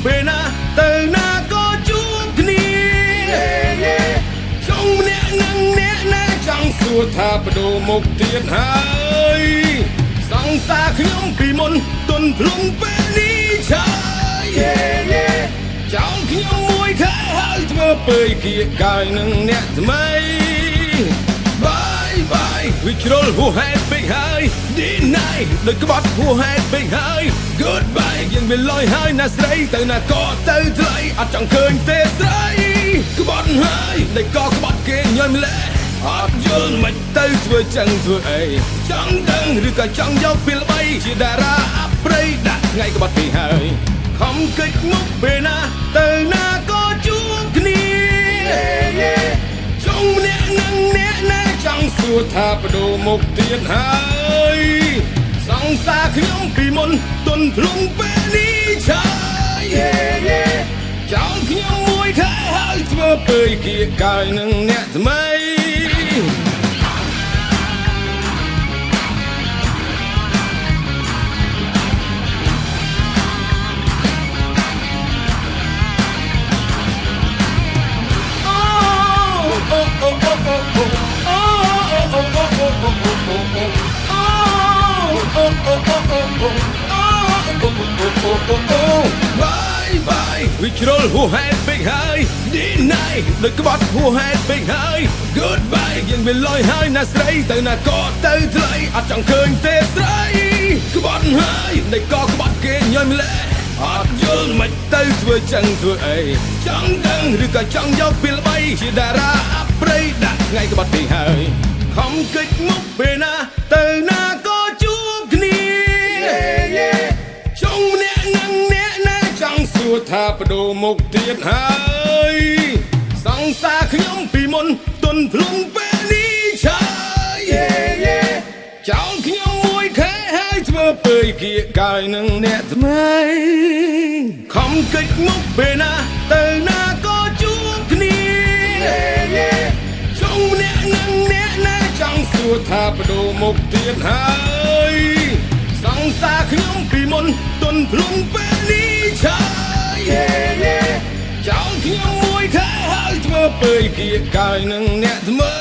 ពេលណាទៅណាក៏ជួបគ្នាចង់ម្នាក់នឹងអ្នកណាចង់សួរថាបដូរមកទៀតហើយសង្សារខ្ញុំពីមុនទុនភ្លុងពេលនេះឆាយចង់ខ្ញុំមួយខែហើយធ្វើពើគៀកកាយនឹងអ្នកថ្មីបាយវាជ្រុលហួសហេតុពេកហើយ Deny ដូចក្បត់ហួសហេតុពេកហើយ Goodbye យើងវាលយហើយណាស្រីទៅណាក៏ទៅថ្លៃអត់ចង់ឃើញទេស្រីក្បត់ហើយដែលក៏ក្បត់គេញយម្លេះអត់យល់មិនទៅធ្វើចឹងធ្វើអីចង់ដឹងឬក៏ចង់យកពីល្បីជាតារាអប្រិយដាក់ថ្ងៃក្បត់ពីហើយខំកិច្ចមុខពេលណាទៅណាក៏ជួបគ្នាចង់ម្នាក់នឹងអ្នកណាចង់សួរថាបដូរមកទៀតហើយសង្សារខ្ញុំពីមុនទុនភ្លុងពេលនេះឆាយចង់ខ្ញុំមួយខែហើយធ្វើពើគៀកកាយនឹងអ្នកថ្មីបាយវាជ្រុលហួសហេតុពេកហើយ Deny ដូចក្បត់ហួសហេតុពេកហើយ Goodbye យើងវាលយហើយណាស្រីទៅណាក៏ទៅថ្លៃអត់ចង់ឃើញទេស្រីក្បត់ហើយដែលក៏ក្បត់គេញយម្លេះអត់យល់មិនទៅធ្វើចឹងធ្វើអីចង់ដឹងឬក៏ចង់យកពីល្បីជាតារាអប្រិយដាក់ថ្ងៃក្បត់ពីហើយខំកិច្ចមុខពេលណាទៅណាក៏ជួបគ្នាចង់ម្នាក់នឹងអ្នកណាចង់សួរថាបដូរមកទៀតហើយសង្សារខ្ញុំពីមុនទុនភ្លុងពេលនេះឆាយចង់ខ្ញុំមួយខែហើយធ្វើពើគៀកកាយនឹងអ្នកថ្មីខំកិច្ចមុខពេលណាទៅណាក៏ជួបគ្នាចង់ម្នាក់នឹងអ្នកណាចង់សួរថាបដូរមកទៀតហើយសង្សារខ្ញុំពីមុនទុនភ្លុងពេលនេះឆាយចង់ខ្ញុំមួយខែហើយធ្វើពើគៀកកាយនឹងអ្នកថ្មី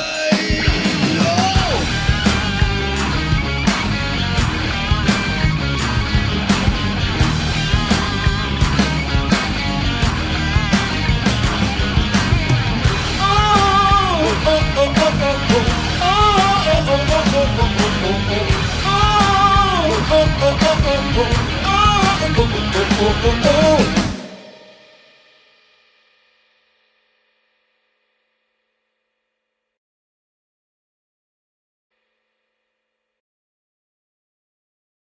Oh